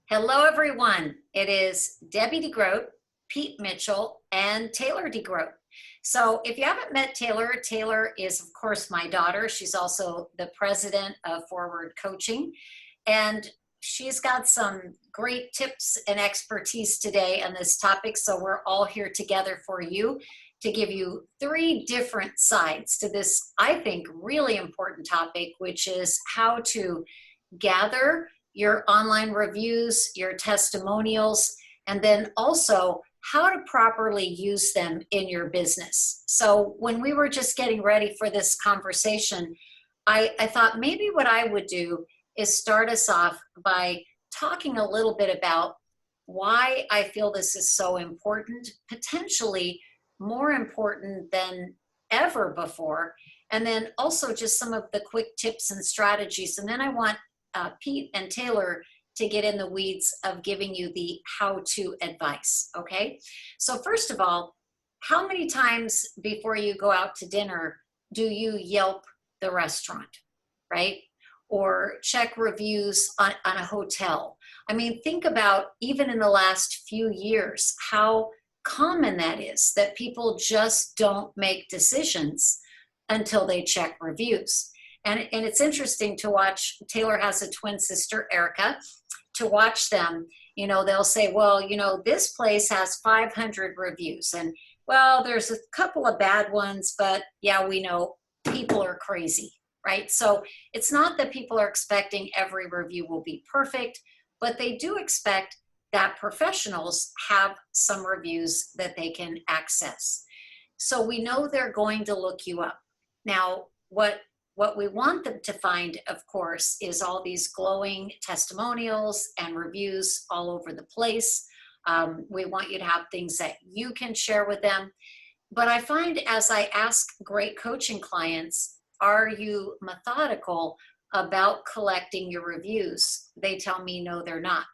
Hello, everyone. It is Debbie DeGroat, Pete Mitchell, and Taylor DeGroat. So if you haven't met Taylor, Taylor is, of course, my daughter. She's also the president of Forward Coaching, and she's got some great tips and expertise today on this topic. So we're all here together for you to give you three different sides to this, I think, really important topic, which is how to gather your online reviews, your testimonials, and then also how to properly use them in your business. So when we were just getting ready for this conversation, I thought maybe what I would do is start us off by talking a little bit about why I feel this is so important, potentially more important than ever before, and then also just some of the quick tips and strategies. And then I want Pete and Taylor to get in the weeds of giving you the how-to advice, okay? So first of all, how many times before you go out to dinner do you Yelp the restaurant, right? Or check reviews on a hotel? I mean, think about even in the last few years, how common that is, that people just don't make decisions until they check reviews. And it's interesting to watch. Taylor has a twin sister, Erica, to watch them. You know, they'll say, well, you know, this place has 500 reviews. And, well, there's a couple of bad ones, but yeah, we know people are crazy, right? So it's not that people are expecting every review will be perfect, but they do expect that professionals have some reviews that they can access. So we know they're going to look you up. Now, what we want them to find, of course, is all these glowing testimonials and reviews all over the place. We want you to have things that you can share with them. But I find as I ask great coaching clients, are you methodical about collecting your reviews? They tell me, no, they're not.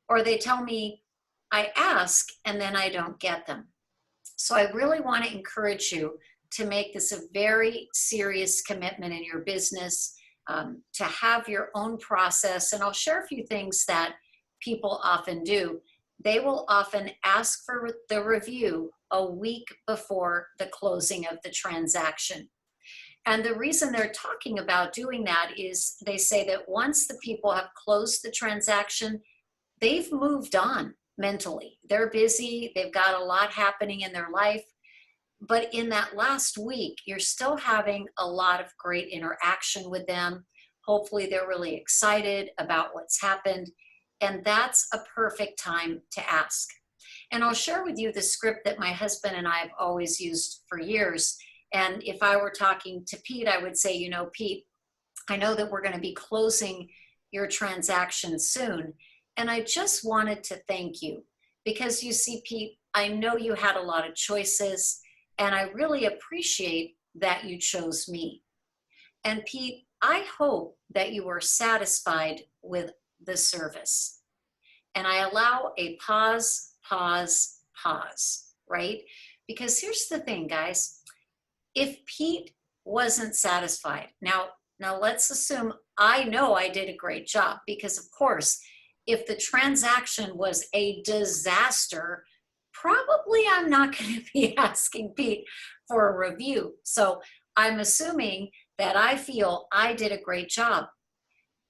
Or they tell me, I ask and then I don't get them. So I really want to encourage you to make this a very serious commitment in your business, to have your own process. And I'll share a few things that people often do. They will often ask for the review a week before the closing of the transaction. And the reason they're talking about doing that is they say that once the people have closed the transaction, they've moved on mentally. They're busy, they've got a lot happening in their life. But in that last week, you're still having a lot of great interaction with them. Hopefully they're really excited about what's happened. And that's a perfect time to ask. And I'll share with you the script that my husband and I have always used for years. And if I were talking to Pete, I would say, you know, Pete, I know that we're going to be closing your transaction soon. And I just wanted to thank you because you see, Pete, I know you had a lot of choices. And I really appreciate that you chose me. And Pete, I hope that you are satisfied with the service. And I allow a pause, right? Because here's the thing, guys. If Pete wasn't satisfied, now let's assume I know I did a great job because, of course, if the transaction was a disaster, probably I'm not going to be asking Pete for a review. So I'm assuming that I feel I did a great job.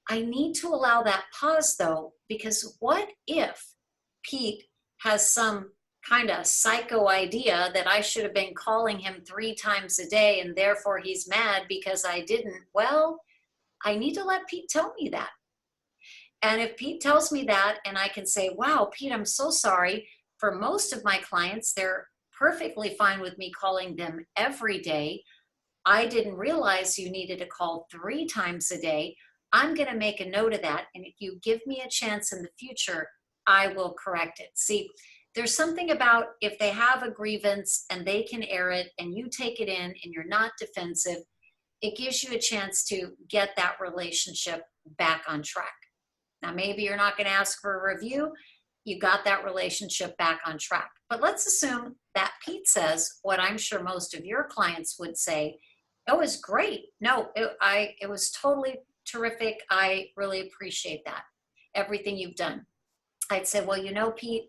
I need to allow that pause though, because what if Pete has some kind of psycho idea that I should have been calling him 3 times a day and therefore he's mad because I didn't? Well, I need to let Pete tell me that. And if Pete tells me that and I can say, wow, Pete, I'm so sorry. For most of my clients, they're perfectly fine with me calling them every day. I didn't realize you needed to call 3 times a day. I'm going to make a note of that. And if you give me a chance in the future, I will correct it. See, there's something about if they have a grievance and they can air it and you take it in and you're not defensive, it gives you a chance to get that relationship back on track. Now, maybe you're not going to ask for a review. You got that relationship back on track. But let's assume that Pete says what I'm sure most of your clients would say, it was great. No, it was totally terrific. I really appreciate that. everything you've done. I'd say, well, you know, Pete,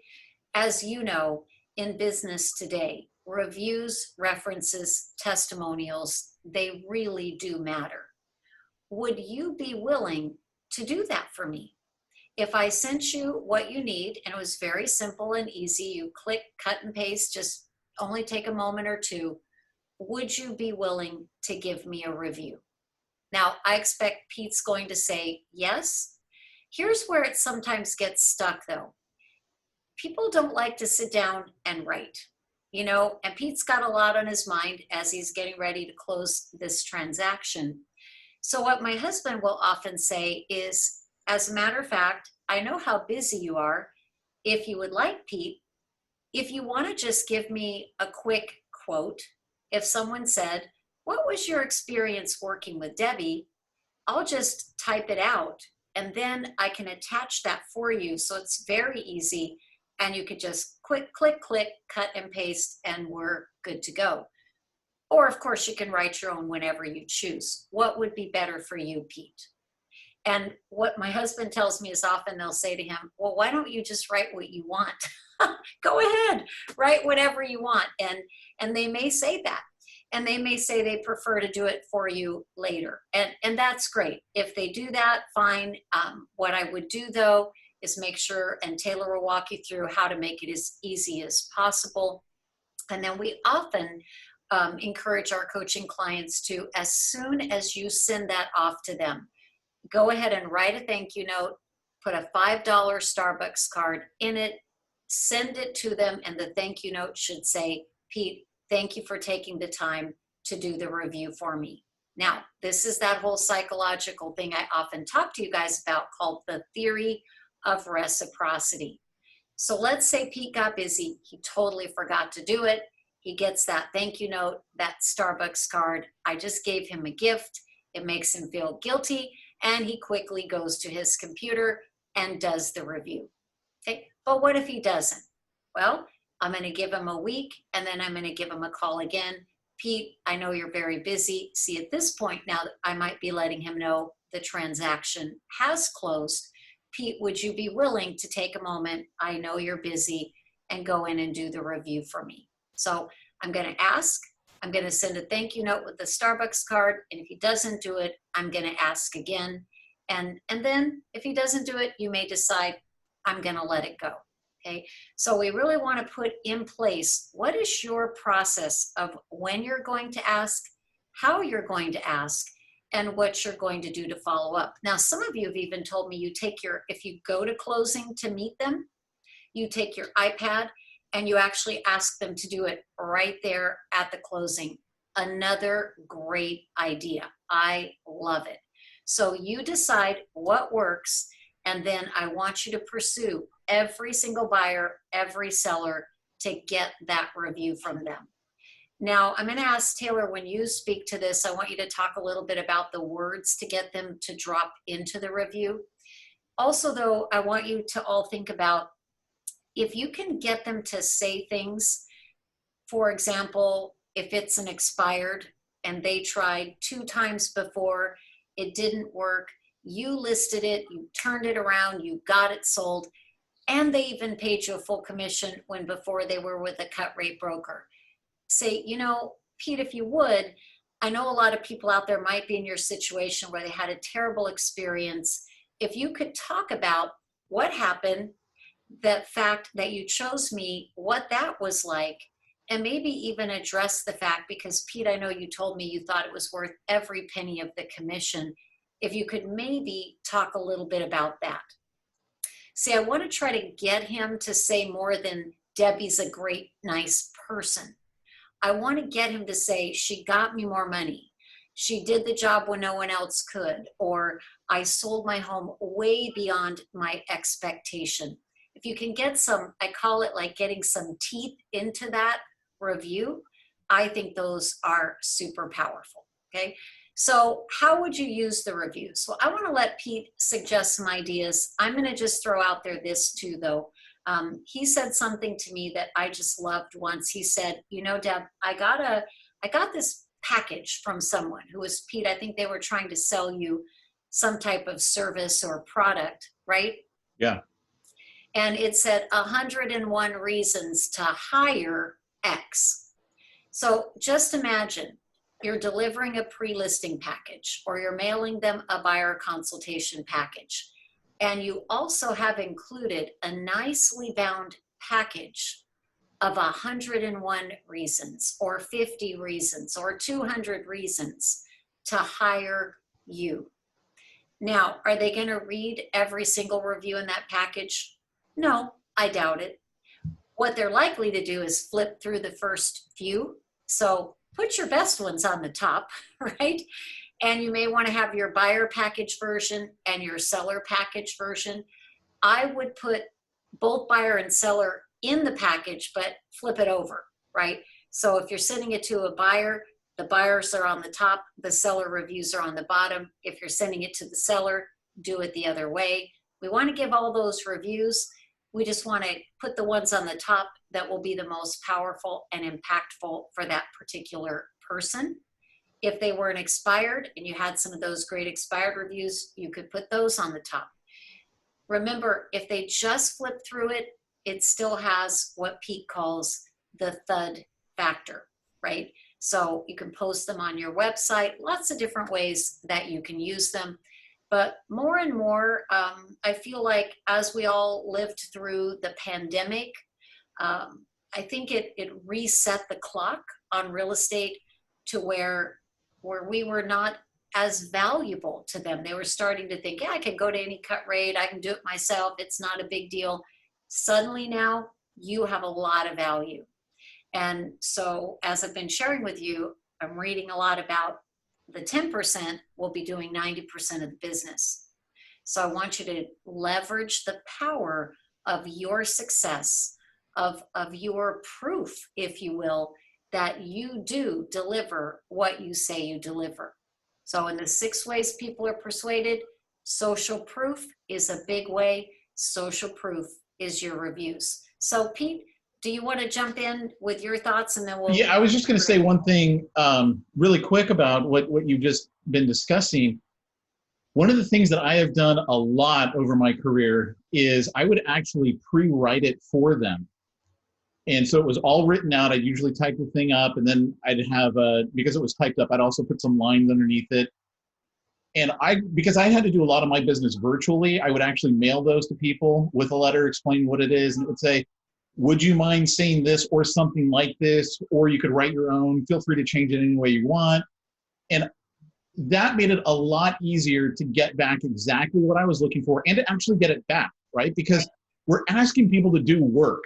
as you know, in business today, reviews, references, testimonials, they really do matter. Would you be willing to do that for me? If I sent you what you need, and it was very simple and easy, you click, cut and paste, just only take a moment or two, would you be willing to give me a review? Now, I expect Pete's going to say yes. Here's where it sometimes gets stuck though. People don't like to sit down and write, you know, and Pete's got a lot on his mind as he's getting ready to close this transaction. So what my husband will often say is, as a matter of fact, I know how busy you are. If you would like, Pete, if you want to just give me a quick quote, if someone said, what was your experience working with Debbie? I'll just type it out and then I can attach that for you. So it's very easy and you could just click, click, click, cut and paste and we're good to go. Or of course you can write your own whenever you choose. What would be better for you, Pete? And what my husband tells me is often they'll say to him, well, why don't you just write what you want? Go ahead, write whatever you want. And they may say that. And they may say they prefer to do it for you later. And that's great. If they do that, fine. What I would do though is make sure, and Taylor will walk you through how to make it as easy as possible. And then we often encourage our coaching clients to, as soon as you send that off to them, go ahead and write a thank you note, put a $5 Starbucks card in it, send it to them, and the thank you note should say, Pete, thank you for taking the time to do the review for me. Now, this is that whole psychological thing I often talk to you guys about called the theory of reciprocity. So let's say Pete got busy. He totally forgot to do it. He gets that thank you note, that Starbucks card. I just gave him a gift. It makes him feel guilty. And he quickly goes to his computer and does the review. Okay, but what if he doesn't? Well, I'm going to give him a week and then I'm going to give him a call again. Pete, I know you're very busy. See, at this point now, I might be letting him know the transaction has closed. Pete, would you be willing to take a moment? I know you're busy and go in and do the review for me. So I'm going to ask. I'm going to send a thank you note with the Starbucks card. And if he doesn't do it, I'm going to ask again. And then if he doesn't do it, you may decide I'm going to let it go. Okay. So we really want to put in place, what is your process of when you're going to ask, how you're going to ask, and what you're going to do to follow up. Now, some of you have even told me you take if you go to closing to meet them, you take your iPad and you actually ask them to do it right there at the closing. Another great idea. I love it. So you decide what works, and then I want you to pursue every single buyer, every seller to get that review from them. Now, I'm going to ask Taylor, when you speak to this, I want you to talk a little bit about the words to get them to drop into the review. Also, though, I want you to all think about if you can get them to say things, for example, if it's an expired and they tried 2 times before, it didn't work, you listed it, you turned it around, you got it sold, and they even paid you a full commission when before they were with a cut rate broker. Say, you know, Pete, if you would, I know a lot of people out there might be in your situation where they had a terrible experience. If you could talk about what happened, the fact that you chose me, what that was like, and maybe even address the fact, because Pete, I know you told me you thought it was worth every penny of the commission. If you could maybe talk a little bit about that. See, I want to try to get him to say more than Debbie's a great, nice person. I want to get him to say, she got me more money. She did the job when no one else could, or I sold my home way beyond my expectation. If you can get some, I call it like getting some teeth into that review, I think those are super powerful, okay? So how would you use the reviews? Well, I want to let Pete suggest some ideas. I'm going to just throw out there this too, though. He said something to me that I just loved once. He said, you know, Deb, I got this package from someone who was, Pete, I think they were trying to sell you some type of service or product, right? Yeah. And it said 101 reasons to hire X. So just imagine you're delivering a pre-listing package or you're mailing them a buyer consultation package. And you also have included a nicely bound package of 101 reasons or 50 reasons or 200 reasons to hire you. Now, are they going to read every single review in that package? No, I doubt it. What they're likely to do is flip through the first few. So put your best ones on the top, right? And you may want to have your buyer package version and your seller package version. I would put both buyer and seller in the package, but flip it over, right? So if you're sending it to a buyer, the buyers are on the top, the seller reviews are on the bottom. If you're sending it to the seller, do it the other way. We want to give all those reviews. We just want to put the ones on the top that will be the most powerful and impactful for that particular person. If they weren't expired and you had some of those great expired reviews, you could put those on the top. Remember, if they just flip through it, it still has what Pete calls the thud factor, right? So you can post them on your website, lots of different ways that you can use them. But more and more, I feel like as we all lived through the pandemic, I think it reset the clock on real estate to where we were not as valuable to them. They were starting to think, yeah, I can go to any cut rate. I can do it myself. It's not a big deal. Suddenly now you have a lot of value. And so as I've been sharing with you, I'm reading a lot about the 10% will be doing 90% of the business. So I want you to leverage the power of your success, of your proof, if you will, that you do deliver what you say you deliver. So in the 6 ways people are persuaded, social proof is a big way. Social proof is your reviews. So Pete, do you want to jump in with your thoughts and then we'll... Yeah, I was just going to say one thing really quick about what you've just been discussing. One of the things that I have done a lot over my career is I would actually pre-write it for them. And so it was all written out. I'd usually type the thing up and then I'd have, because it was typed up, I'd also put some lines underneath it. And because I had to do a lot of my business virtually, I would actually mail those to people with a letter explaining what it is. And it would say, would you mind saying this or something like this? Or you could write your own. Feel free to change it any way you want. And that made it a lot easier to get back exactly what I was looking for and to actually get it back, right? Because we're asking people to do work.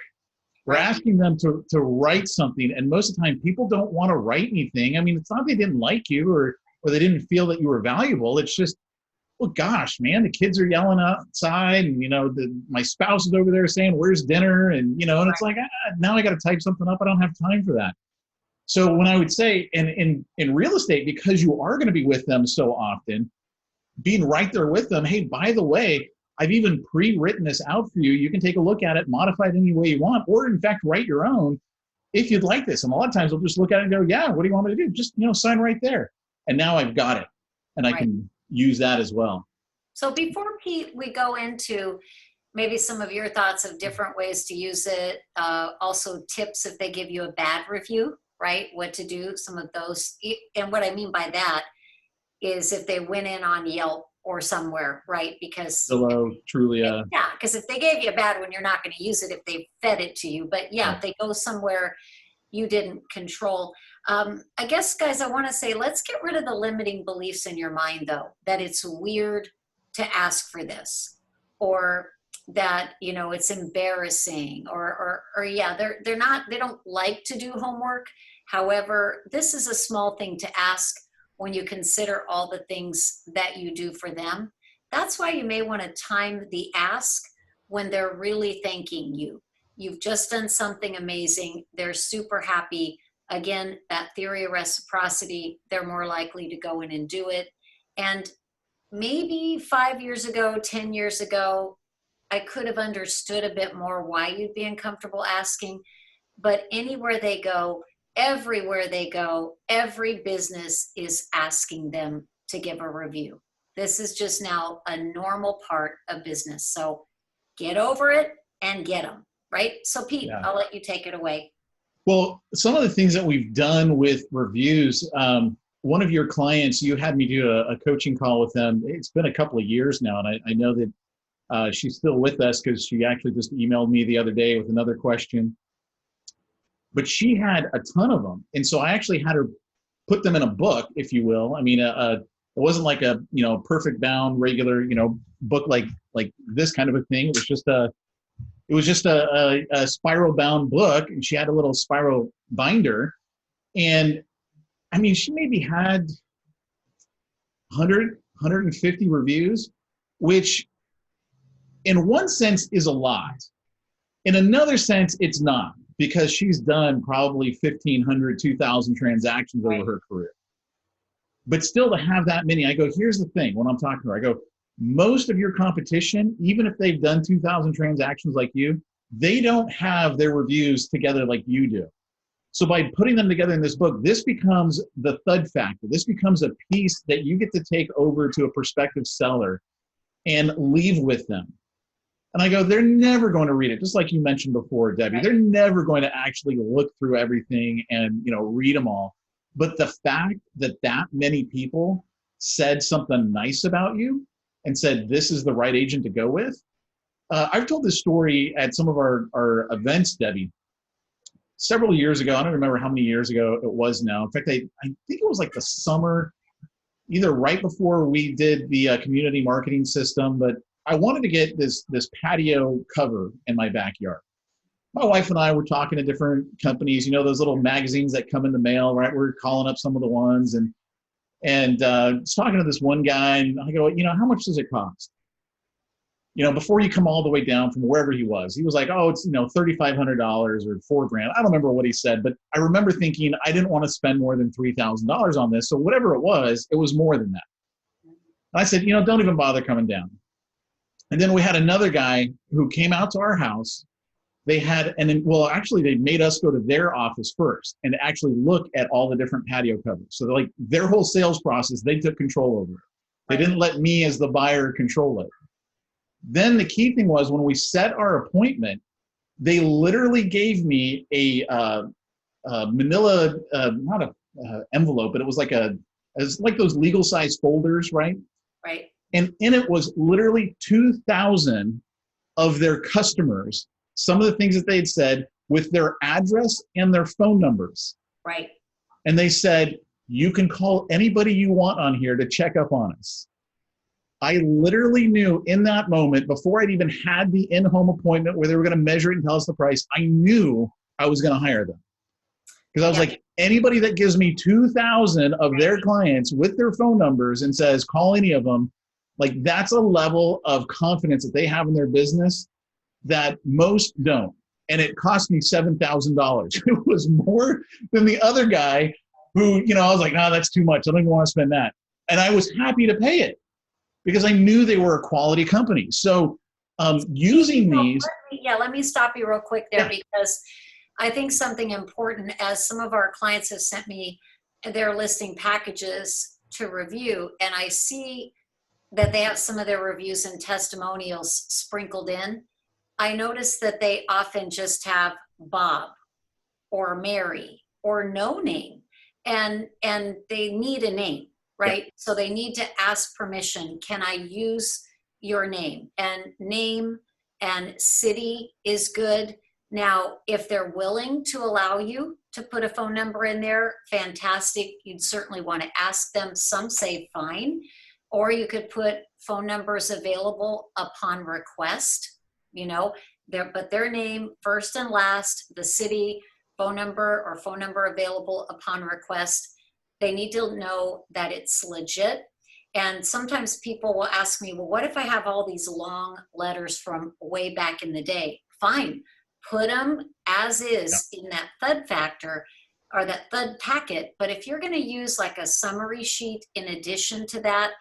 We're asking them to write something. And most of the time, people don't want to write anything. I mean, it's not they didn't like you or they didn't feel that you were valuable. It's just, well, gosh, man, the kids are yelling outside and, my spouse is over there saying, where's dinner? And, and it's like, now I got to type something up. I don't have time for that. So when I would say, in real estate, because you are going to be with them so often, being right there with them, hey, by the way, I've even pre-written this out for you. You can take a look at it, modify it any way you want, or in fact, write your own if you'd like this. And a lot of times they'll just look at it and go, yeah, what do you want me to do? Just, sign right there. And now I've got it. And I can use that as well. So before, Pete, we go into maybe some of your thoughts of different ways to use it, also tips if they give you a bad review, right? What to do, some of those. And what I mean by that is if they went in on Yelp or somewhere, right? Because Trulia. Yeah, because if they gave you a bad one, you're not going to use it if they fed it to you. But yeah, if they go somewhere you didn't control. I guess, guys, I want to say, let's get rid of the limiting beliefs in your mind, though, that it's weird to ask for this, or that, it's embarrassing, or yeah, they don't like to do homework. However, this is a small thing to ask when you consider all the things that you do for them. That's why you may want to time the ask when they're really thanking you. You've just done something amazing. They're super happy. Again, that theory of reciprocity, they're more likely to go in and do it. And maybe 5 years ago, 10 years ago, I could have understood a bit more why you'd be uncomfortable asking. But anywhere they go, everywhere they go, every business is asking them to give a review. This is just now a normal part of business. So get over it and get them, right? So Pete, Yeah. I'll let you take it away. Well, some of the things that we've done with reviews, one of your clients, you had me do a coaching call with them. It's been a couple of years now, and I know that she's still with us because she actually just emailed me the other day with another question. But she had a ton of them, and so I actually had her put them in a book, if you will. I mean, it wasn't like a perfect bound regular book like this kind of a thing. It was just a spiral bound book, and she had a little spiral binder. And I mean, she maybe had 100, 150 reviews, which in one sense is a lot. In another sense, it's not, because she's done probably 1,500, 2,000 transactions over her career. But still, to have that many, I go, here's the thing when I'm talking to her, I go, most of your competition, even if they've done 2,000 transactions like you, they don't have their reviews together like you do. So by putting them together in this book, this becomes the thud factor. This becomes a piece that you get to take over to a prospective seller and leave with them. And I go, they're never going to read it. Just like you mentioned before, Debbie, they're never going to actually look through everything and read them all. But the fact that that many people said something nice about you and said, this is the right agent to go with. I've told this story at some of our events, Debbie, several years ago. I don't remember how many years ago it was now. In fact, I think it was like the summer, either right before we did the community marketing system, but I wanted to get this patio cover in my backyard. My wife and I were talking to different companies, those little magazines that come in the mail, right? We're calling up some of the ones and was talking to this one guy, and I go, how much does it cost? Before you come all the way down from wherever he was like, oh, it's, $3,500 or $4,000. I don't remember what he said, but I remember thinking I didn't want to spend more than $3,000 on this. So whatever it was more than that. And I said, don't even bother coming down. And then we had another guy who came out to our house. They made us go to their office first and actually look at all the different patio covers. So like their whole sales process, they took control over it. They didn't let me as the buyer control it. Then the key thing was when we set our appointment, they literally gave me a manila, not a envelope, but it was like those legal size folders, right? Right. And in it was literally 2,000 of their customers, some of the things that they had said with their address and their phone numbers. Right. And they said, you can call anybody you want on here to check up on us. I literally knew in that moment, before I'd even had the in-home appointment where they were going to measure it and tell us the price, I knew I was going to hire them. Because I was like, anybody that gives me 2,000 of their clients with their phone numbers and says, call any of them, like that's a level of confidence that they have in their business that most don't. And it cost me $7,000. It was more than the other guy who, I was like, no, that's too much. I don't even want to spend that. And I was happy to pay it because I knew they were a quality company. So using these. Let me stop you real quick there because I think something important, as some of our clients have sent me their listing packages to review, and I see that they have some of their reviews and testimonials sprinkled in. I notice that they often just have Bob or Mary or no name, and they need a name, right? Yep. So they need to ask permission. Can I use your name? And name and city is good. Now, if they're willing to allow you to put a phone number in there, fantastic. You'd certainly want to ask them. Some say fine. Or you could put phone numbers available upon request, but their name first and last, the city, phone number available upon request. They need to know that it's legit. And sometimes people will ask me, well, what if I have all these long letters from way back in the day? Fine, put them as is in that thud factor or that thud packet. But if you're going to use like a summary sheet in addition to that,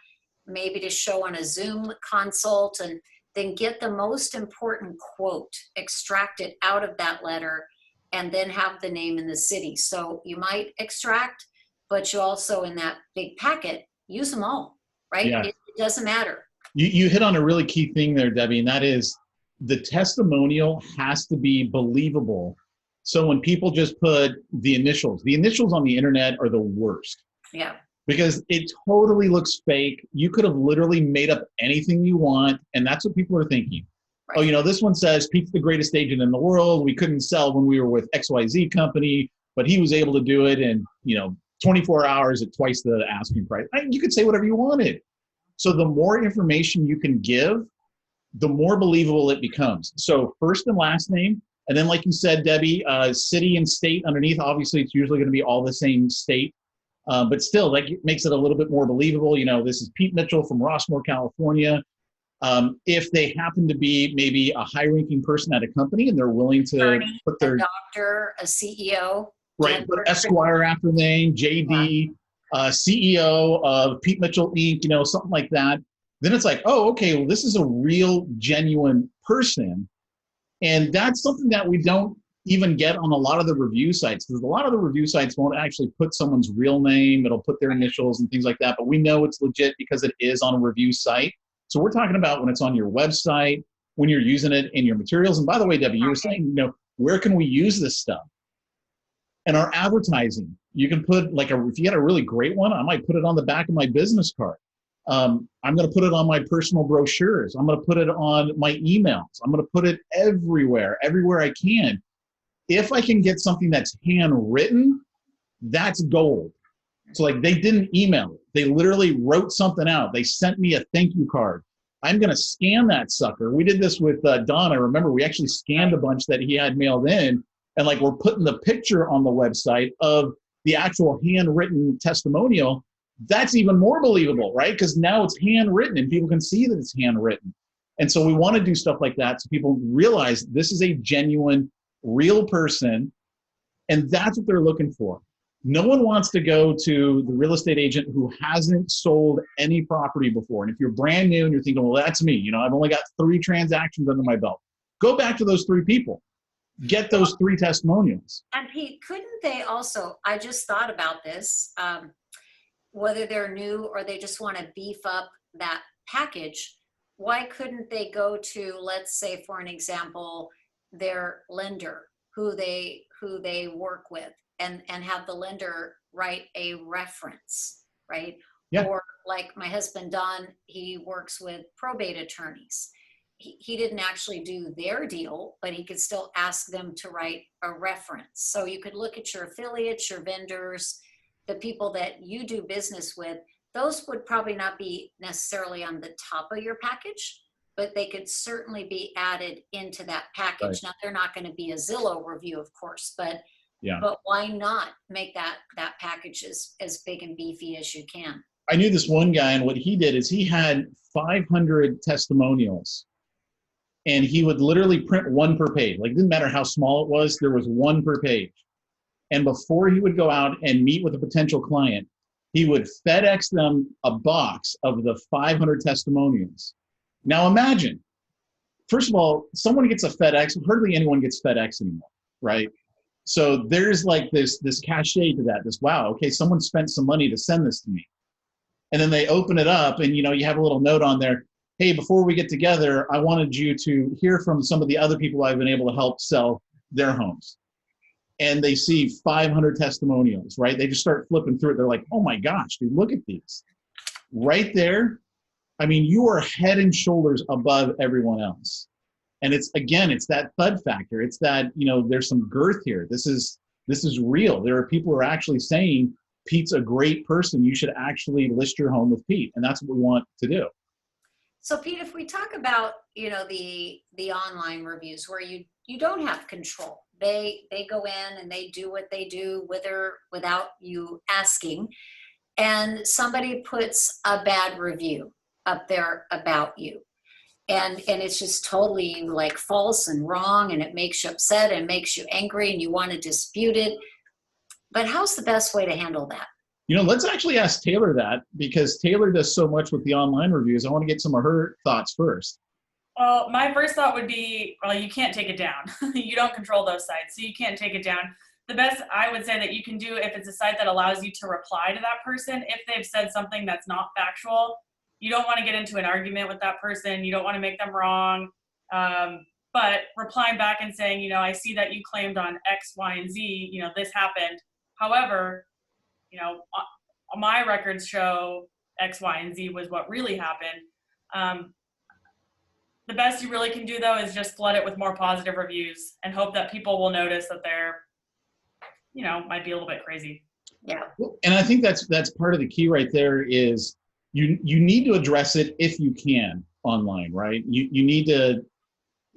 maybe to show on a Zoom consult, and then get the most important quote extracted out of that letter and then have the name and the city. So you might extract, but you also in that big packet, use them all, right? Yeah. It doesn't matter. You hit on a really key thing there, Debbie, and that is the testimonial has to be believable. So when people just put the initials on the internet are the worst. Yeah. Because it totally looks fake. You could have literally made up anything you want, and that's what people are thinking. Right. Oh, you know, this one says Pete's the greatest agent in the world. We couldn't sell when we were with XYZ company, but he was able to do it in, 24 hours at twice the asking price. You could say whatever you wanted. So the more information you can give, the more believable it becomes. So first and last name, and then like you said, Debbie, city and state underneath. Obviously, it's usually going to be all the same state. But still, like, it makes it a little bit more believable. This is Pete Mitchell from Rossmore, California. If they happen to be maybe a high-ranking person at a company and they're willing to Attorney, put their a doctor, a CEO. right, put Esquire after name, JD, CEO of Pete Mitchell Inc., something like that, then it's like, oh, okay, well, this is a real, genuine person. And that's something that we don't even get on a lot of the review sites, because a lot of the review sites won't actually put someone's real name. It'll put their initials and things like that. But we know it's legit because it is on a review site. So we're talking about when it's on your website, when you're using it in your materials. And by the way, Debbie, you were saying, where can we use this stuff? And our advertising, you can put if you had a really great one, I might put it on the back of my business card. I'm going to put it on my personal brochures. I'm going to put it on my emails. I'm going to put it everywhere I can. If I can get something that's handwritten, that's gold. So they didn't email it. They literally wrote something out. They sent me a thank you card. I'm going to scan that sucker. We did this with Don. I remember we actually scanned a bunch that he had mailed in, and we're putting the picture on the website of the actual handwritten testimonial. That's even more believable, right? Because now it's handwritten and people can see that it's handwritten. And so we want to do stuff like that so people realize this is a genuine, real person, and that's what they're looking for. No one wants to go to the real estate agent who hasn't sold any property before. And if you're brand new and you're thinking, well, that's me, I've only got 3 transactions under my belt. Go back to those 3 people. Get those 3 testimonials. And Pete, couldn't they also, I just thought about this, whether they're new or they just want to beef up that package, why couldn't they go to, let's say, for an example, their lender who they work with, and have the lender write a reference, right? Yeah. Or like my husband Don, he works with probate attorneys. He didn't actually do their deal, but he could still ask them to write a reference. So you could look at your affiliates, your vendors, the people that you do business with. Those would probably not be necessarily on the top of your package, but they could certainly be added into that package. Right. Now, they're not going to be a Zillow review, of course, but Yeah. But why not make that package as big and beefy as you can? I knew this one guy, and what he did is he had 500 testimonials, and he would literally print 1 per page. It didn't matter how small it was, there was 1 per page. And before he would go out and meet with a potential client, he would FedEx them a box of the 500 testimonials. Now imagine, first of all, someone gets a FedEx, hardly anyone gets FedEx anymore, right? So there's this cachet to that, wow, okay, someone spent some money to send this to me. And then they open it up and, you have a little note on there, hey, before we get together, I wanted you to hear from some of the other people I've been able to help sell their homes. And they see 500 testimonials, right? They just start flipping through it. They're like, oh my gosh, dude, look at these. Right there, you are head and shoulders above everyone else. And it's that thud factor. It's that, there's some girth here. This is real. There are people who are actually saying, Pete's a great person. You should actually list your home with Pete. And that's what we want to do. So Pete, if we talk about, the online reviews where you don't have control, they go in and they do what they do with or without you asking, and somebody puts a bad review up there about you, and it's just totally false and wrong, and it makes you upset and makes you angry and you want to dispute it. But how's the best way to handle that? Let's actually ask Taylor that, because Taylor does so much with the online reviews. I want to get some of her thoughts first. Well, my first thought would be, well, you can't take it down. You don't control those sites, so you can't take it down. The best I would say that you can do, if it's a site that allows you to reply to that person, if they've said something that's not factual, you don't want to get into an argument with that person. You don't want to make them wrong. but replying back and saying, you know, I see that you claimed on X, Y, and Z, you know, this happened. However, you know, my records show X, Y, and Z was what really happened. The best you really can do, though, is just flood it with more positive reviews and hope that people will notice that they're, you know, might be a little bit crazy. Yeah. And I think that's part of the key right there is you need to address it if you can online, right? You need to,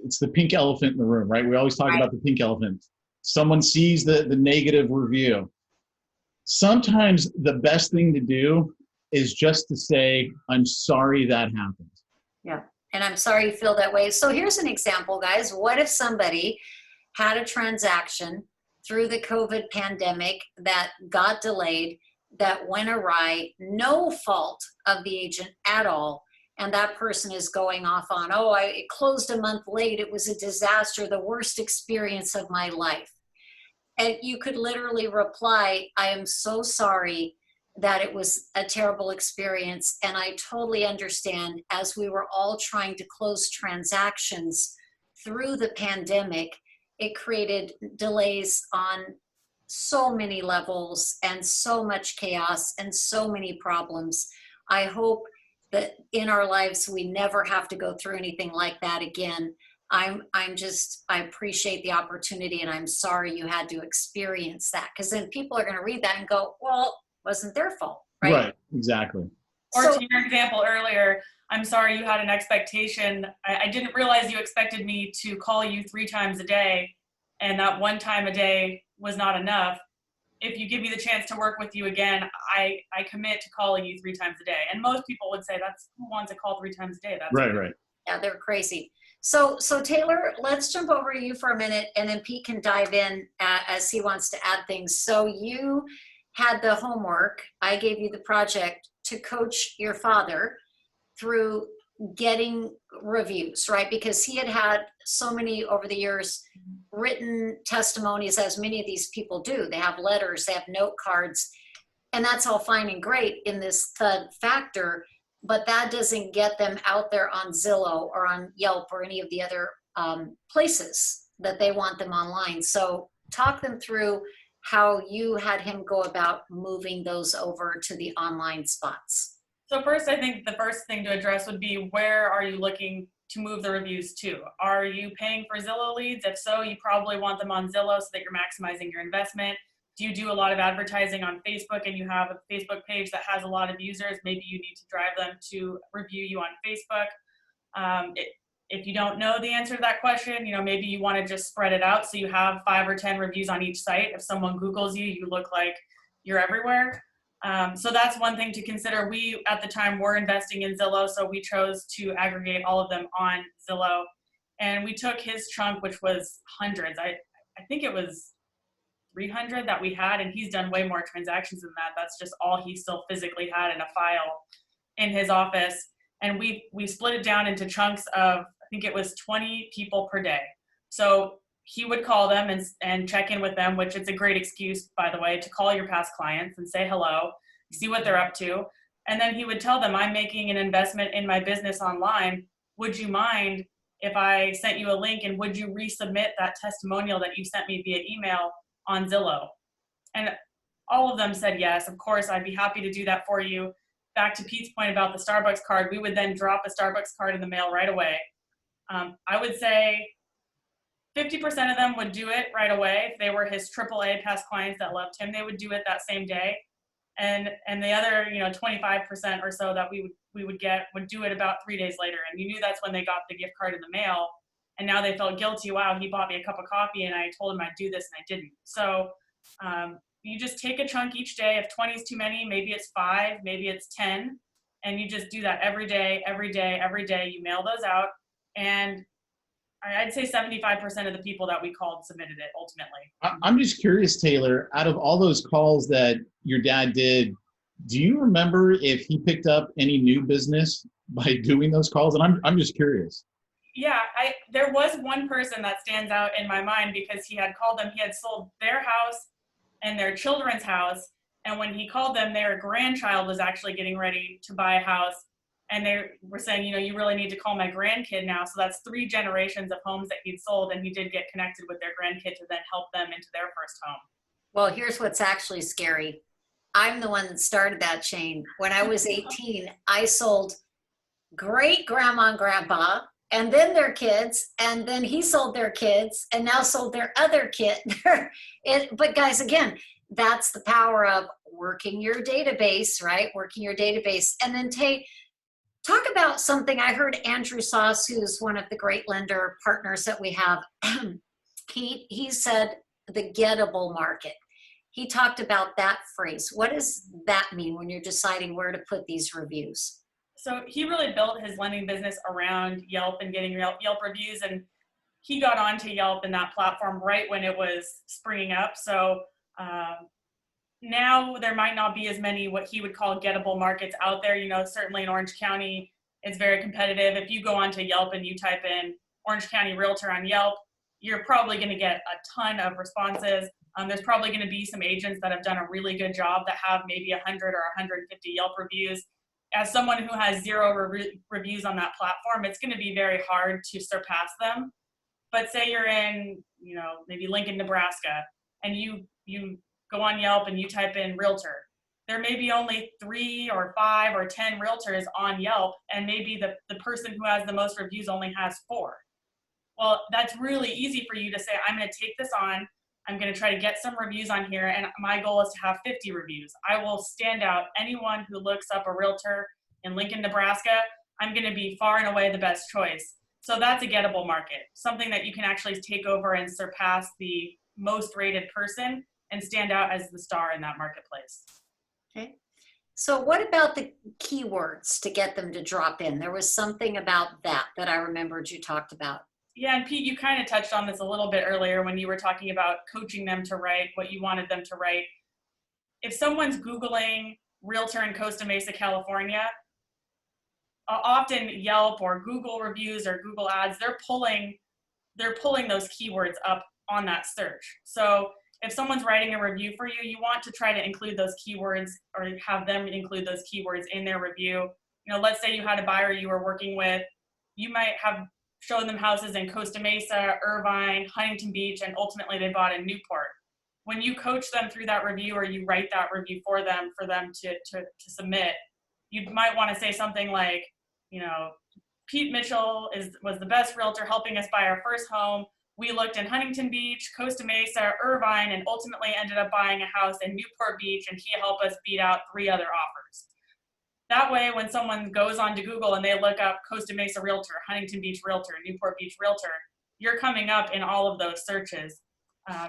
it's the pink elephant in the room, right? We always talk about the pink elephant. Someone sees the negative review. Sometimes the best thing to do is just to say, I'm sorry that happened. Yeah. And I'm sorry you feel that way. So here's an example, guys. What if somebody had a transaction through the COVID pandemic that got delayed, that went awry, no fault of the agent at all, and that person is going off on, oh, it closed a month late, it was a disaster, the worst experience of my life. And you could literally reply, I am so sorry that it was a terrible experience. And I totally understand, as we were all trying to close transactions through the pandemic, it created delays on so many levels and so much chaos and so many problems. I hope that in our lives, we never have to go through anything like that again. I appreciate the opportunity, and I'm sorry you had to experience that, because then people are going to read that and go, well, wasn't their fault, right? Right, exactly. Or So, to your example earlier, I'm sorry you had an expectation. I didn't realize you expected me to call you 3 times a day, and that 1 time a day was not enough. If you give me the chance to work with you again, I commit to calling you 3 times a day. And most people would say, that's who wants to call 3 times a day? That's Right. yeah, they're crazy. So Taylor, let's jump over to you for a minute, and then Pete can dive in as he wants to add things. So you had the homework. I gave you the project to coach your father through getting reviews, right? Because he had so many over the years written testimonies, as many of these people do. They have letters, they have note cards, and that's all fine and great in this thud factor, but that doesn't get them out there on Zillow or on Yelp or any of the other places that they want them online. So talk them through how you had him go about moving those over to the online spots. So first, I think the first thing to address would be, where are you looking to move the reviews to? Are you paying for Zillow leads? If so, you probably want them on Zillow so that you're maximizing your investment. Do you do a lot of advertising on Facebook and you have a Facebook page that has a lot of users? Maybe you need to drive them to review you on Facebook. If you don't know the answer to that question, you know, maybe you want to just spread it out so you have 5 or 10 reviews on each site. If someone Googles you, you look like you're everywhere. So that's one thing to consider. We, at the time, were investing in Zillow, so we chose to aggregate all of them on Zillow. And we took his chunk, which was hundreds. I think it was 300 that we had, and he's done way more transactions than that. That's just all he still physically had in a file in his office. And we split it down into chunks of, I think it was 20 people per day. So he would call them and check in with them, which is a great excuse, by the way, to call your past clients and say hello, see what they're up to. And then he would tell them, I'm making an investment in my business online. Would you mind if I sent you a link, and would you resubmit that testimonial that you sent me via email on Zillow? And all of them said yes. Of course, I'd be happy to do that for you. Back to Pete's point about the Starbucks card, we would then drop a Starbucks card in the mail right away. I would say 50% of them would do it right away. If they were his AAA past clients that loved him, they would do it that same day. And the other, 25% or so that we would get would do it about 3 days later. And you knew that's when they got the gift card in the mail. And now they felt guilty. Wow, he bought me a cup of coffee and I told him I'd do this and I didn't. So you just take a chunk each day. If 20 is too many, maybe it's 5, maybe it's 10. And you just do that every day. You mail those out. And I'd say 75% of the people that we called submitted it ultimately. I'm just curious, Taylor, out of all those calls that your dad did, do you remember if he picked up any new business by doing those calls? And I'm just curious. Yeah, there was one person that stands out in my mind, because he had called them. He had sold their house and their children's house. And when he called them, their grandchild was actually getting ready to buy a house. And they were saying, you really need to call my grandkid now. So that's 3 generations of homes that he'd sold, and he did get connected with their grandkid to then help them into their first home. Well, here's what's actually scary. I'm the one that started that chain. When I was 18, I sold great grandma and grandpa, and then their kids, and then he sold their kids, and now sold their other kid. But guys, again, that's the power of working your database, right? Working your database. And then talk about something I heard Andrew Sauce, who's one of the great lender partners that we have. He said the gettable market. He talked about that phrase. What does that mean when you're deciding where to put these reviews? So he really built his lending business around Yelp and getting Yelp reviews. And he got onto Yelp and that platform right when it was springing up. So now there might not be as many what he would call gettable markets out there. Certainly in Orange County, it's very competitive. If you go onto Yelp and you type in Orange County Realtor on Yelp, you're probably going to get a ton of responses. There's probably going to be some agents that have done a really good job that have maybe 100 or 150 Yelp reviews. As someone who has 0 reviews on that platform, it's going to be very hard to surpass them. But say you're in, maybe Lincoln, Nebraska, and you go on Yelp and you type in realtor. There may be only 3 or 5 or 10 realtors on Yelp, and maybe the person who has the most reviews only has 4. Well, that's really easy for you to say, I'm going to take this on. I'm going to try to get some reviews on here, and my goal is to have 50 reviews. I will stand out anyone who looks up a realtor in Lincoln, Nebraska. I'm going to be far and away the best choice. So that's a gettable market, something that you can actually take over and surpass the most rated person and stand out as the star in that marketplace. Okay. So what about the keywords to get them to drop in? There was something about that I remembered you talked about. Yeah, and Pete, you kind of touched on this a little bit earlier when you were talking about coaching them to write what you wanted them to write. If someone's Googling realtor in Costa Mesa, California, often Yelp or Google reviews or Google ads, they're pulling those keywords up on that search. So if someone's writing a review for you, you want to try to include those keywords or have them include those keywords in their review. Let's say you had a buyer you were working with, you might have shown them houses in Costa Mesa, Irvine, Huntington Beach, and ultimately they bought in Newport. When you coach them through that review or you write that review for them to submit, you might want to say something like, Pete Mitchell was the best realtor helping us buy our first home. We looked in Huntington Beach, Costa Mesa, Irvine, and ultimately ended up buying a house in Newport Beach, and he helped us beat out 3 other offers. That way, when someone goes onto Google and they look up Costa Mesa Realtor, Huntington Beach Realtor, Newport Beach Realtor, you're coming up in all of those searches.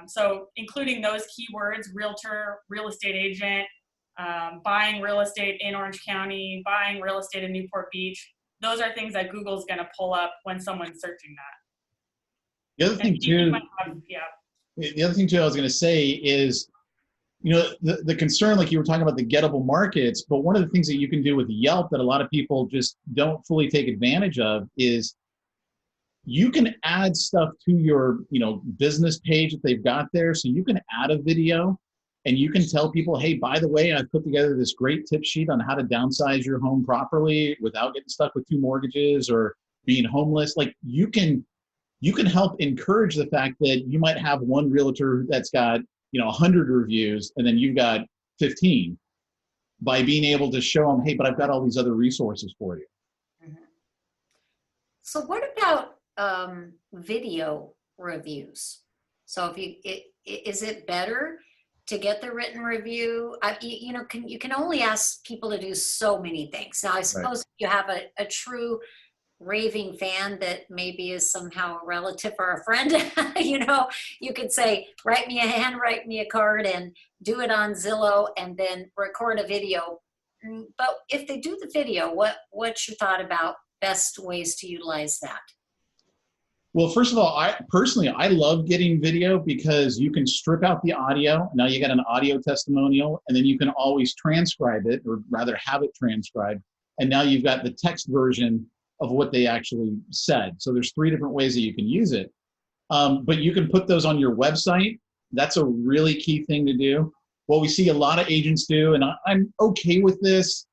So including those keywords, realtor, real estate agent, buying real estate in Orange County, buying real estate in Newport Beach, those are things that Google's going to pull up when someone's searching that. The other thing too, the other thing too I was going to say is, the concern, like you were talking about the gettable markets, but one of the things that you can do with Yelp that a lot of people just don't fully take advantage of is you can add stuff to your, business page that they've got there. So you can add a video and you can tell people, hey, by the way, I've put together this great tip sheet on how to downsize your home properly without getting stuck with 2 mortgages or being homeless. Like you can help encourage the fact that you might have one realtor that's got 100 reviews, and then you've got 15, by being able to show them, hey, but I've got all these other resources for you. Mm-hmm. So what about video reviews? So is it better to get the written review? You can only ask people to do so many things. Now, I suppose if you have a true raving fan that maybe is somehow a relative or a friend, you could say, write me a card and do it on Zillow and then record a video. But if they do the video, what's your thought about best ways to utilize that? Well, first of all, I love getting video because you can strip out the audio. Now you got an audio testimonial, and then you can always transcribe it, or rather have it transcribed. And now you've got the text version of what they actually said. So there's 3 different ways that you can use it. But you can put those on your website. That's a really key thing to do. What we see a lot of agents do, and I'm okay with this,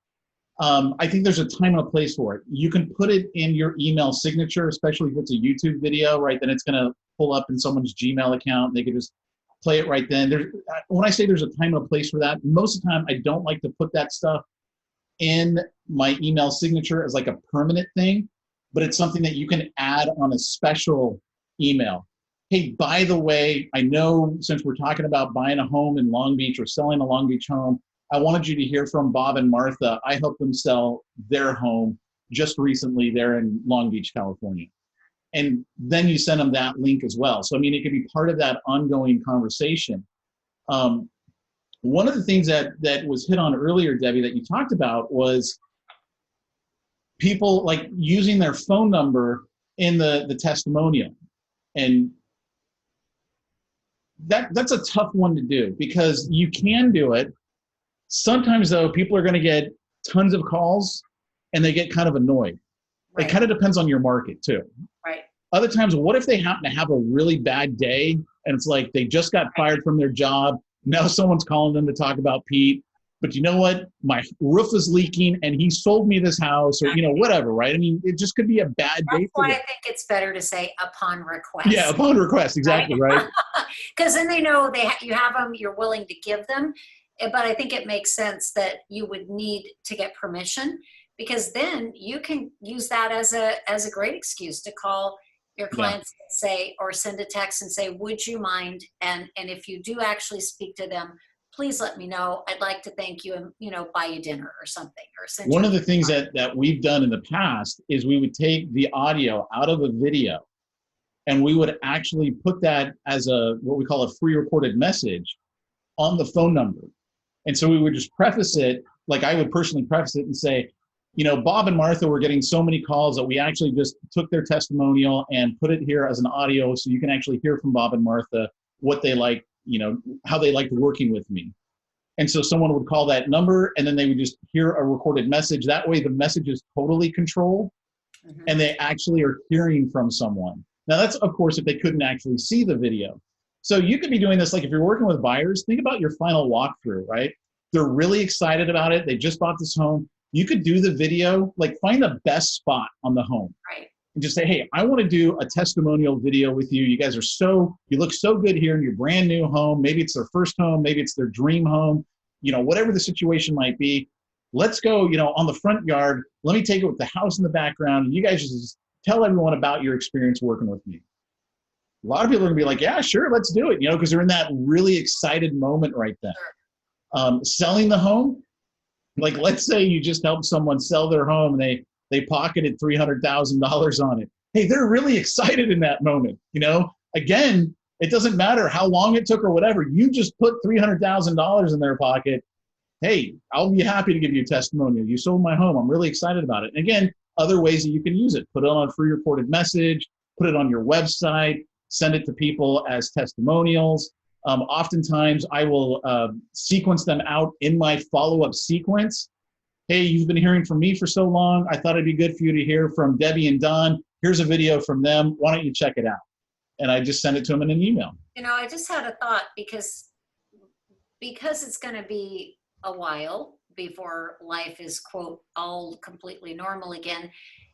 I think there's a time and a place for it. You can put it in your email signature, especially if it's a YouTube video, right? Then it's going to pull up in someone's Gmail account. They can just play it right then. When I say there's a time and a place for that, most of the time I don't like to put that stuff in my email signature as like a permanent thing, but it's something that you can add on a special email. Hey, by the way, I know since we're talking about buying a home in Long Beach or selling a Long Beach home, I wanted you to hear from Bob and Martha. I helped them sell their home just recently there in Long Beach, California. And then you send them that link as well. So, I mean, it could be part of that ongoing conversation. One of the things that was hit on earlier, Debbie, that you talked about was people like using their phone number in the testimonial. And that's a tough one to do because you can do it. Sometimes, though, people are going to get tons of calls and they get kind of annoyed. Right. It kind of depends on your market, too. Right. Other times, what if they happen to have a really bad day and it's like they just got fired from their job? Now someone's calling them to talk about Pete. But you know what? My roof is leaking and he sold me this house or, whatever, right? I mean, it just could be a bad day. That's why I think it's better to say upon request. Yeah, upon request. Exactly, right? Because then they know you have them, you're willing to give them. But I think it makes sense that you would need to get permission because then you can use that as a great excuse to call your clients and say, or send a text and say, would you mind? And if you do actually speak to them, please let me know. I'd like to thank you and, buy you dinner or something. Or send One of the things that we've done in the past is we would take the audio out of a video and we would actually put that as what we call a pre-recorded message on the phone number. And so we would just preface it, like I would personally preface it and say, Bob and Martha were getting so many calls that we actually just took their testimonial and put it here as an audio so you can actually hear from Bob and Martha what they like, how they liked working with me. And so someone would call that number and then they would just hear a recorded message. That way the message is totally controlled and they actually are hearing from someone. Now that's, of course, if they couldn't actually see the video. So you could be doing this, like if you're working with buyers, think about your final walkthrough, right? They're really excited about it. They just bought this home. You could do the video, like find the best spot on the home. Right. And just say, hey, I want to do a testimonial video with you. You guys you look so good here in your brand new home. Maybe it's their first home. Maybe it's their dream home. Whatever the situation might be. Let's go, on the front yard. Let me take it with the house in the background. And you guys just tell everyone about your experience working with me. A lot of people are going to be like, yeah, sure, let's do it, because they're in that really excited moment right then. Sure. Selling the home, like let's say you just helped someone sell their home and they pocketed $300,000 on it. Hey, they're really excited in that moment. Again, it doesn't matter how long it took or whatever. You just put $300,000 in their pocket. Hey, I'll be happy to give you a testimonial. You sold my home. I'm really excited about it. And again, other ways that you can use it. Put it on a pre-recorded message. Put it on your website. Send it to people as testimonials. Oftentimes, I will sequence them out in my follow-up sequence. Hey, you've been hearing from me for so long. I thought it'd be good for you to hear from Debbie and Don. Here's a video from them. Why don't you check it out? And I just send it to them in an email. I just had a thought because it's going to be a while before life is, quote, all completely normal again.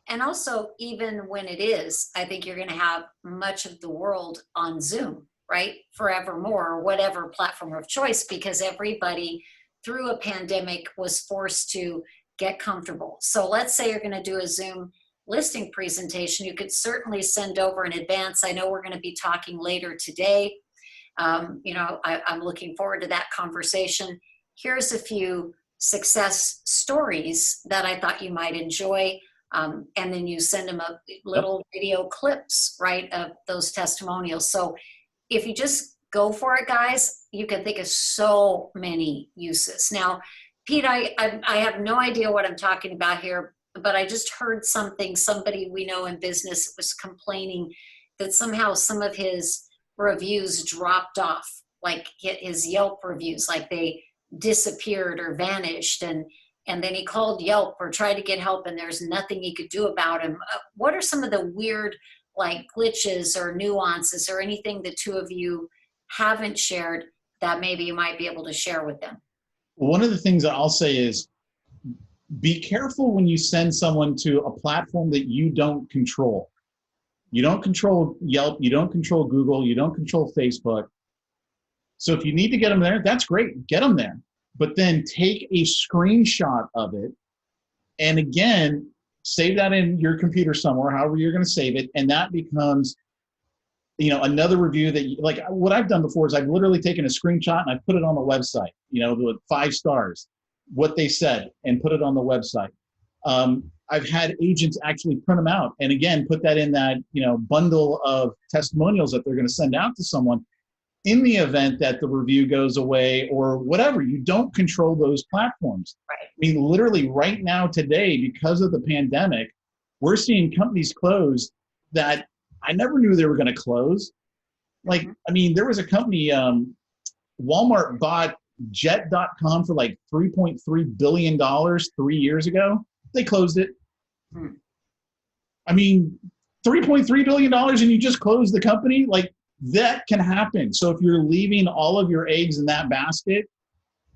And also, even when it is, I think you're going to have much of the world on Zoom, right? Forevermore, or whatever platform of choice, because everybody through a pandemic was forced to get comfortable. So let's say you're going to do a Zoom listing presentation. You could certainly send over in advance. I know we're going to be talking later today. I'm looking forward to that conversation. Here's a few success stories that I thought you might enjoy. And then you send them a little video clips, right, of those testimonials. So if you just go for it, guys, you can think of so many uses. Now, Pete, I have no idea what I'm talking about here, but I just heard somebody we know in business was complaining that somehow some of his reviews dropped off, like his Yelp reviews, like they disappeared or vanished. And then he called Yelp or tried to get help and there's nothing he could do about him. What are some of the weird like glitches or nuances or anything the two of you haven't shared that maybe you might be able to share with them? One of the things that I'll say is be careful when you send someone to a platform that you don't control. You don't control Yelp, you don't control Google, you don't control Facebook. So if you need to get them there, that's great, get them there. But then take a screenshot of it, and again, save that in your computer somewhere, however you're going to save it, and that becomes, another review that like what I've done before is I've literally taken a screenshot and I've put it on the website, the 5 stars, what they said, and put it on the website. I've had agents actually print them out and again put that in that bundle of testimonials that they're going to send out to someone in the event that the review goes away or whatever. You don't control those platforms. Right. I mean, literally right now today, because of the pandemic, we're seeing companies close that I never knew they were going to close. Like, I mean, there was a company, Walmart bought jet.com for like $3.3 billion 3 years ago. They closed it. I mean, $3.3 billion and you just closed the company? Like, that can happen. So if you're leaving all of your eggs in that basket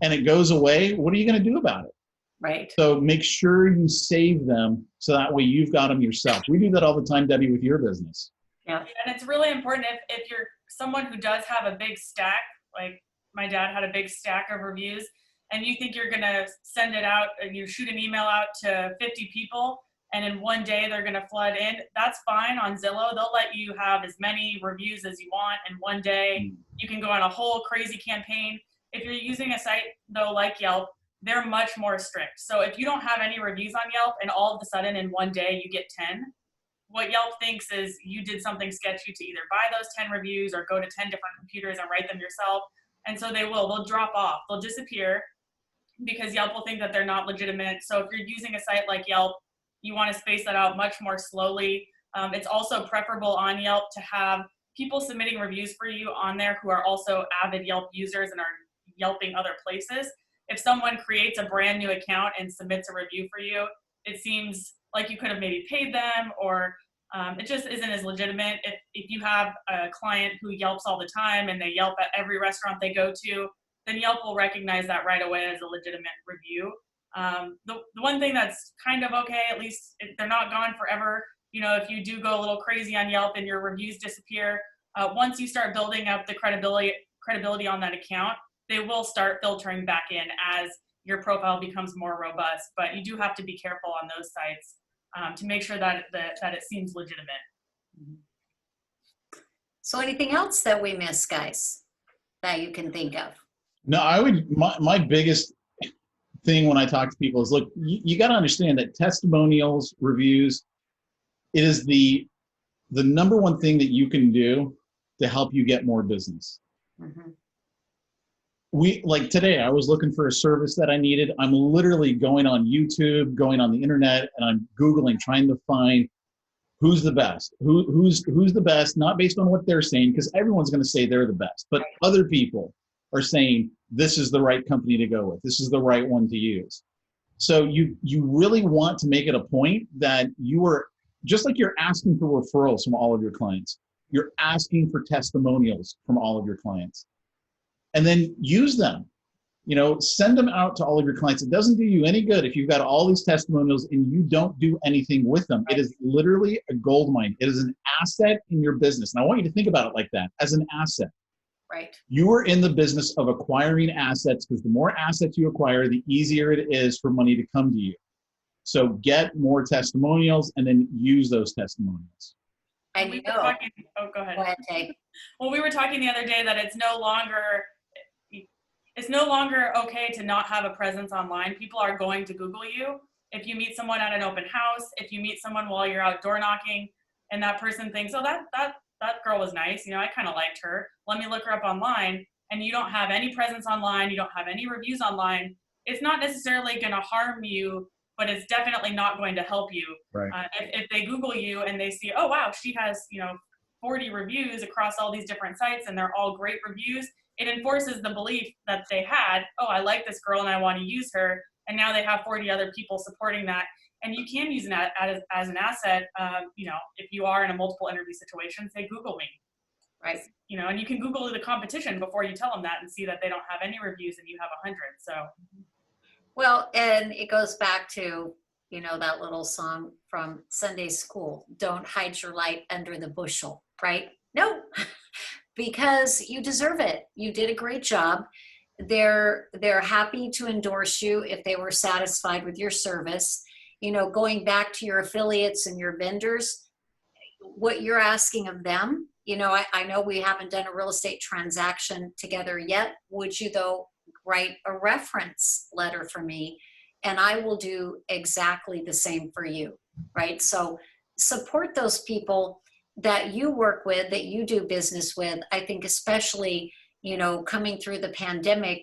and it goes away, what are you going to do about it? Right. So make sure you save them so that way you've got them yourself. We do that all the time, Debbie, with your business. Yeah. And it's really important if you're someone who does have a big stack, like my dad had a big stack of reviews, and you think you're going to send it out, you shoot an email out to 50 people, and in one day they're going to flood in, that's fine on Zillow. They'll let you have as many reviews as you want in one day. You can go on a whole crazy campaign. If you're using a site, though, like Yelp, they're much more strict. So if you don't have any reviews on Yelp and all of a sudden in one day you get 10, what Yelp thinks is you did something sketchy to either buy those 10 reviews or go to 10 different computers and write them yourself. And so they'll drop off, they'll disappear because Yelp will think that they're not legitimate. So if you're using a site like Yelp, you want to space that out much more slowly. It's also preferable on Yelp to have people submitting reviews for you on there who are also avid Yelp users and are Yelping other places. If someone creates a brand new account and submits a review for you, it seems like you could have maybe paid them, or it just isn't as legitimate. If you have a client who Yelps all the time and they Yelp at every restaurant they go to, then Yelp will recognize that right away as a legitimate review. The one thing that's kind of okay, at least they're not gone forever. If you do go a little crazy on Yelp and your reviews disappear, once you start building up the credibility on that account, they will start filtering back in as your profile becomes more robust. But you do have to be careful on those sites to make sure that it seems legitimate. So anything else that we missed, guys, that you can think of? No, my biggest thing when I talk to people is, look, you got to understand that testimonials, reviews, it is the number one thing that you can do to help you get more business. Like today, I was looking for a service that I needed. I'm literally going on YouTube, going on the internet, and I'm Googling, trying to find who's the best, who's the best, not based on what they're saying, because everyone's going to say they're the best, but other people are saying this is the right company to go with, this is the right one to use. So you really want to make it a point that you are, just like you're asking for referrals from all of your clients, you're asking for testimonials from all of your clients. And then use them, send them out to all of your clients. It doesn't do you any good if you've got all these testimonials and you don't do anything with them. It is literally a gold mine. It is an asset in your business. And I want you to think about it like that, as an asset. Right. You are in the business of acquiring assets, because the more assets you acquire, the easier it is for money to come to you. So get more testimonials and then use those testimonials. And we were talking, go ahead. Go ahead, Tay. Well, we were talking the other day that it's no longer okay to not have a presence online. People are going to Google you. If you meet someone at an open house, if you meet someone while you're out door knocking, and that person thinks, oh, that girl was nice, I kind of liked her, let me look her up online, and you don't have any presence online, you don't have any reviews online, it's not necessarily going to harm you, but it's definitely not going to help you. Right. If they Google you and they see, oh, wow, she has 40 reviews across all these different sites and they're all great reviews, it enforces the belief that they had, oh, I like this girl and I want to use her, and now they have 40 other people supporting that. And you can use that as an asset, if you are in a multiple interview situation, say, Google me. Right. And you can Google the competition before you tell them that and see that they don't have any reviews and you have 100. So Well, and it goes back to, that little song from Sunday school, don't hide your light under the bushel, right? No, because you deserve it. You did a great job. They're happy to endorse you if they were satisfied with your service. Going back to your affiliates and your vendors, what you're asking of them, I know we haven't done a real estate transaction together yet. Would you though write a reference letter for me? And I will do exactly the same for you, right? So support those people that you work with, that you do business with. I think especially, coming through the pandemic,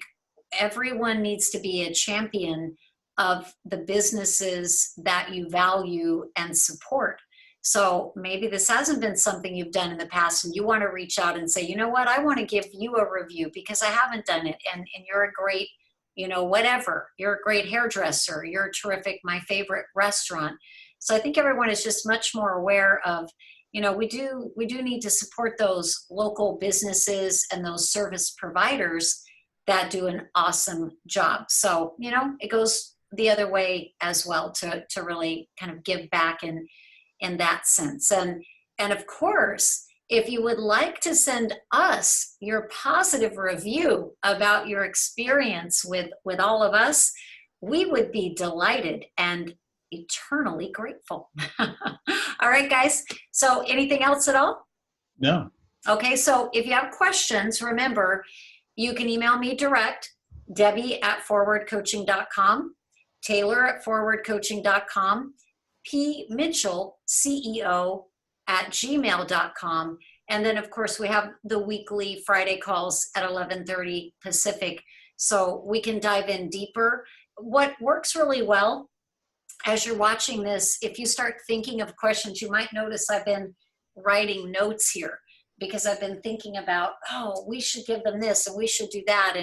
everyone needs to be a champion of the businesses that you value and support. So maybe this hasn't been something you've done in the past and you want to reach out and say, you know what, I want to give you a review because I haven't done it. And you're a great, whatever, you're a great hairdresser, you're terrific, my favorite restaurant. So I think everyone is just much more aware of, we do need to support those local businesses and those service providers that do an awesome job. So, it goes the other way as well to really kind of give back in that sense. And of course, if you would like to send us your positive review about your experience with all of us, we would be delighted and eternally grateful. All right, guys. So anything else at all? No. Okay, so if you have questions, remember, you can email me direct, Debbie@forwardcoaching.com, Taylor@forwardcoaching.com, P. Mitchell, CEO @gmail.com. And then, of course, we have the weekly Friday calls at 11:30 Pacific, so we can dive in deeper. What works really well, as you're watching this, if you start thinking of questions, you might notice I've been writing notes here because I've been thinking about, we should give them this and we should do that,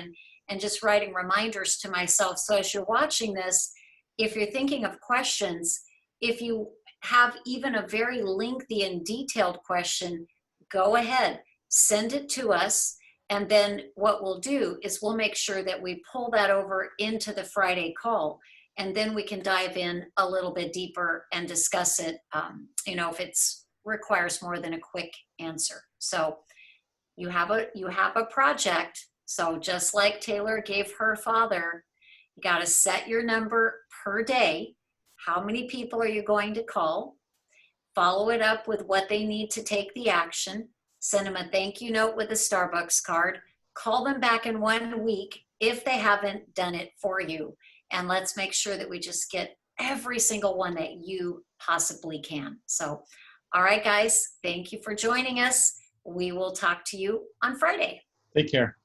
and just writing reminders to myself. So as you're watching this, if you're thinking of questions, if you have even a very lengthy and detailed question, go ahead, send it to us. And then what we'll do is we'll make sure that we pull that over into the Friday call. And then we can dive in a little bit deeper and discuss it, if it's requires more than a quick answer. So you have a project. So just like Taylor gave her father, you got to set your number per day. How many people are you going to call? Follow it up with what they need to take the action. Send them a thank you note with a Starbucks card. Call them back in 1 week if they haven't done it for you. And let's make sure that we just get every single one that you possibly can. So, all right, guys, thank you for joining us. We will talk to you on Friday. Take care.